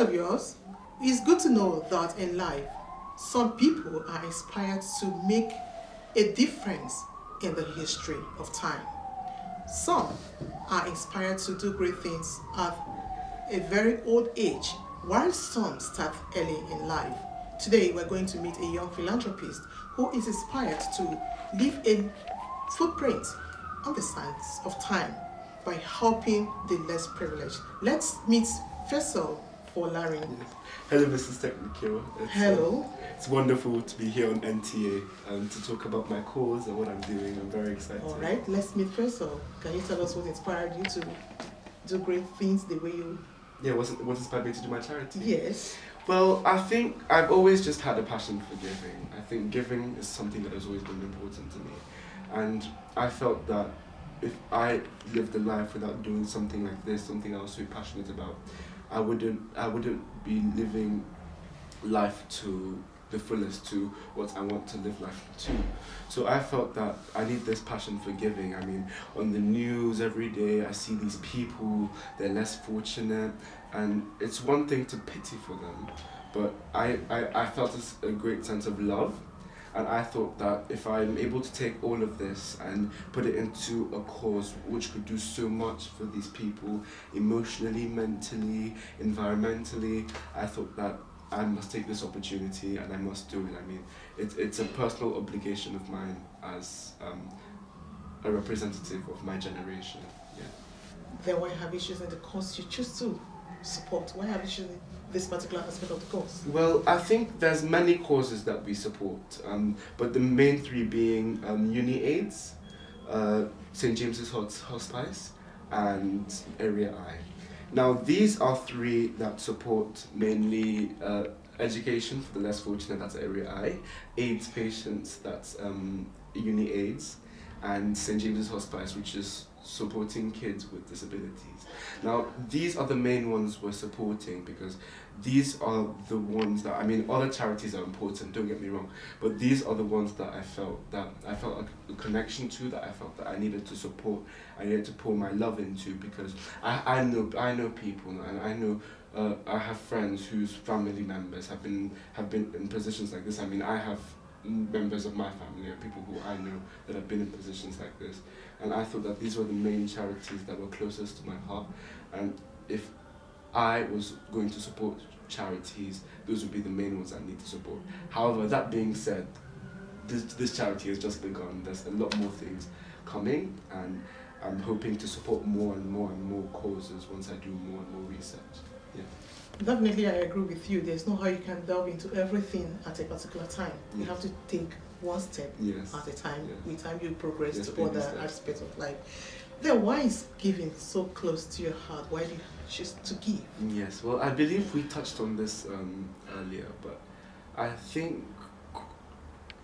of yours, it's good to know that in life, some people are inspired to make a difference in the history of time. Some are inspired to do great things at a very old age, while some start early in life. Today, we're going to meet a young philanthropist who is inspired to leave a footprint on the sands of time by helping the less privileged. Let's meet Faisal Folarin. Yes. Hello, Mrs. Technical. Hello. It's wonderful to be here on NTA and to talk about my cause and what I'm doing. I'm very excited. All right, let's meet Faisal. Can you tell us what inspired you to do great things the way you... Yeah, what inspired me to do my charity? Yes. Well, I think I've always just had a passion for giving. I think giving is something that has always been important to me. And I felt that if I lived a life without doing something like this, something I was so passionate about, I wouldn't be living life to the fullest, to what I want to live life to. So I felt that I need this passion for giving. I mean, on the news every day I see these people, they're less fortunate, and it's one thing to pity for them, but I felt a great sense of love. And I thought that if I'm able to take all of this and put it into a cause which could do so much for these people, emotionally, mentally, environmentally, I thought that I must take this opportunity and I must do it. I mean, it's a personal obligation of mine as a representative of my generation. Yeah. Then why have you chosen the cause you choose to support? Why have you chosen this particular aspect of the cause? Well, I think there's many causes that we support, but the main three being Uni AIDS, St. James's Hospice, and Area I. Now, these are three that support mainly education for the less fortunate, that's Area I, AIDS patients, that's Uni AIDS, and St. James's Hospice, which is supporting kids with disabilities. Now, these are the main ones we're supporting because these are the ones that, I mean, other charities are important, don't get me wrong, but these are the ones that I felt a connection to, that I felt that I needed to support, I needed to pour my love into, because I know people, and I know I have friends whose family members have been in positions like this. I mean, I have members of my family or people who I know that have been in positions like this, and I thought that these were the main charities that were closest to my heart, and if I was going to support charities, those would be the main ones I need to support. However, that being said, this charity has just begun. There's a lot more things coming, and I'm hoping to support more and more and more causes once I do more and more research. Yeah. Definitely, I agree with you. There's no how you can delve into everything at a particular time. You have to take one step at a time. With time, you progress to other aspects of life. Then why is giving so close to your heart? Why do you choose to give? Yes, well, I believe we touched on this earlier, but I think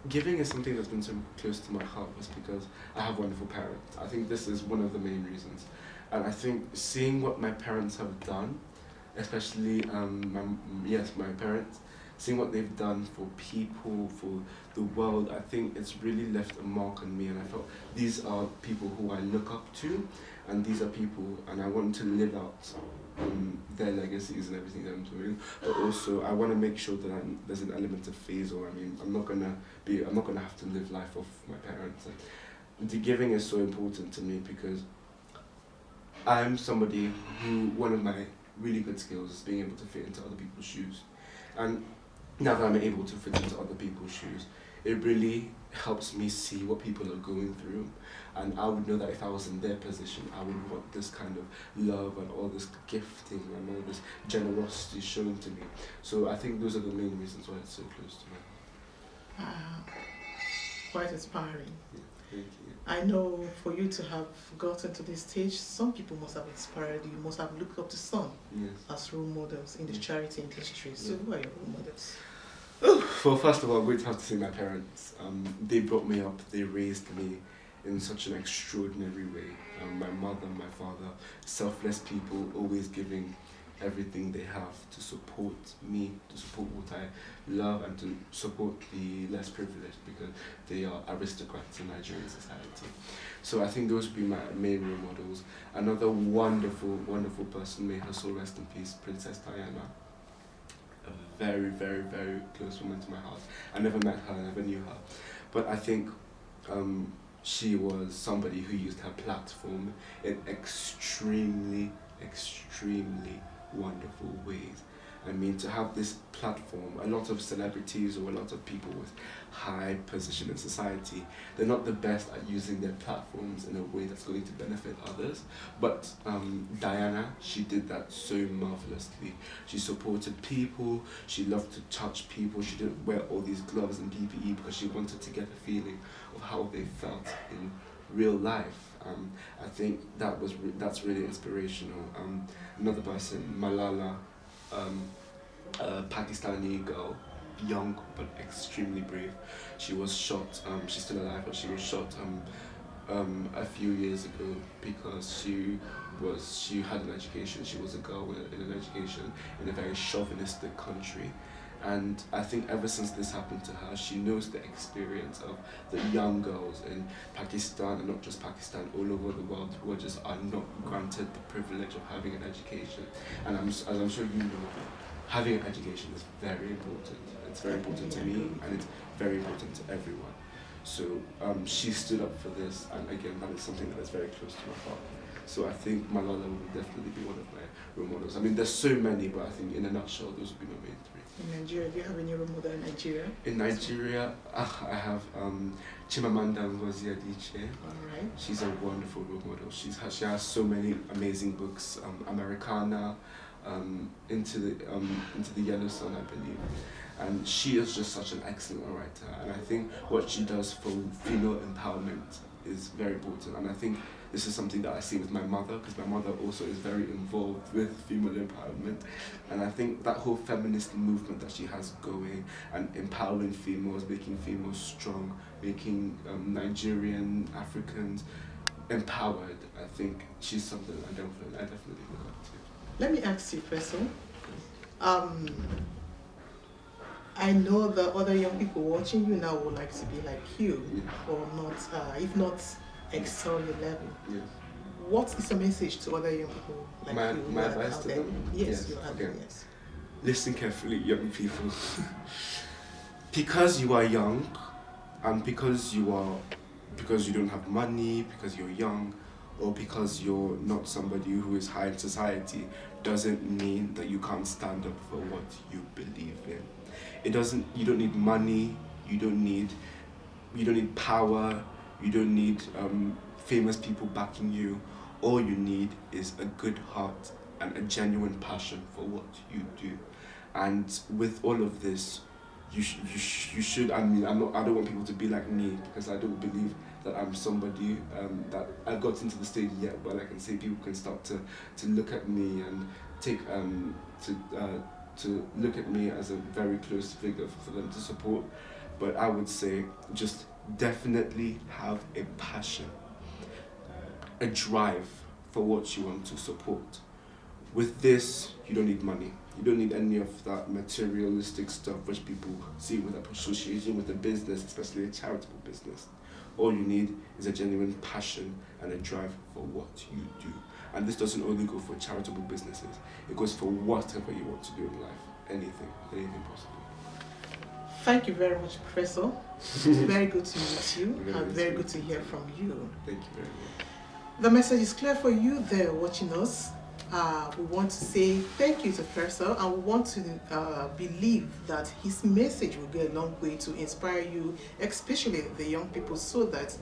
giving is something that's been so close to my heart was because I have wonderful parents. I think this is one of the main reasons. And I think seeing what my parents have done, especially my parents, seeing what they've done for people, for the world, I think it's really left a mark on me, and I felt these are people who I look up to, and these are people, and I want to live out their legacies and everything that I'm doing, but also I want to make sure that there's an element of phase, or I mean, I'm not gonna have to live life off my parents, and the giving is so important to me because I'm somebody who, one of my really good skills is being able to fit into other people's shoes, and now that I'm able to fit into other people's shoes, it really helps me see what people are going through, and I would know that if I was in their position, I would want this kind of love and all this gifting and all this generosity shown to me. So I think those are the main reasons why it's so close to me. Quite inspiring. Yeah, thank you. I know for you to have gotten to this stage, some people must have inspired you, must have looked up to some as role models in the charity industry. So who are your role models? Well, first of all, I'm going to have to say my parents. They brought me up, they raised me in such an extraordinary way. My mother and my father, selfless people, always giving everything they have to support me, to support what I love, and to support the less privileged, because they are aristocrats in Nigerian society. So I think those would be my main role models. Another wonderful, wonderful person, may her soul rest in peace, Princess Diana. a very, very, very close woman to my heart. I never met her, I never knew her. But I think she was somebody who used her platform in extremely, extremely wonderful ways. I mean, to have this platform, a lot of celebrities or a lot of people with high position in society, they're not the best at using their platforms in a way that's going to benefit others. But Diana, she did that so marvelously. She supported people, she loved to touch people, she didn't wear all these gloves and PPE because she wanted to get a feeling of how they felt in real life. I think that's really inspirational. Another person, Malala, a Pakistani girl, young but extremely brave. She was shot. She's still alive, but she was shot a few years ago because she had an education. She was a girl in an education in a very chauvinistic country. And I think ever since this happened to her, she knows the experience of the young girls in Pakistan, and not just Pakistan, all over the world, who are not granted the privilege of having an education. And as I'm sure you know, having an education is very important. It's very important to me, and it's very important to everyone. So she stood up for this, and again, that is something that is very close to my heart. So I think Malala would definitely be one of my role models. I mean, there's so many, but I think in a nutshell, those would be my main three. In Nigeria, do you have any role model in Nigeria? In Nigeria, I have Chimamanda Ngozi Adichie. Alright. She's a wonderful role model. She has so many amazing books. Americana, Into the Yellow Sun, I believe. And she is just such an excellent writer. And I think what she does for female empowerment is very important. And I think this is something that I see with my mother, because my mother also is very involved with female empowerment. And I think that whole feminist movement that she has going and empowering females, making females strong, making Nigerian, Africans empowered, I think she's something I definitely look up to. Let me ask you, Faisal. I know the other young people watching you now would like to be like you, or not, if not excel your level. Yes. What is your message to other young people like you? My advice to them? Yes, your advice. Okay. Yes. Listen carefully, young people. Because you are young, and because you don't have money, because you're young, or because you're not somebody who is high in society, doesn't mean that you can't stand up for what you believe in. You don't need money, you don't need power, you don't need famous people backing you. All you need is a good heart and a genuine passion for what you do. And with all of this, you should. I mean, I don't want people to be like me, because I don't believe that I'm somebody that I got into the stage yet, but I can say people can start to look at me and take to look at me as a very close figure for them to support. But I would say just definitely have a passion, a drive for what you want to support. With this, you don't need money. You don't need any of that materialistic stuff which people see with association with a business, especially a charitable business. All you need is a genuine passion and a drive for what you do. And this doesn't only go for charitable businesses. It goes for whatever you want to do in life. Anything possible. Thank you very much, Professor. Very good to meet you, and very good to hear from you. Thank you very much. The message is clear for you there watching us. We want to say thank you to Faisal, and we want to believe that his message will go a long way to inspire you, especially the young people, so that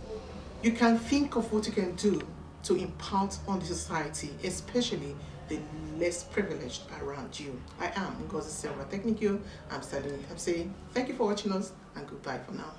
you can think of what you can do to impart on the society, especially the less privileged around you. I am Ngozi Silva Technical. I'm saying thank you for watching us, and goodbye for now.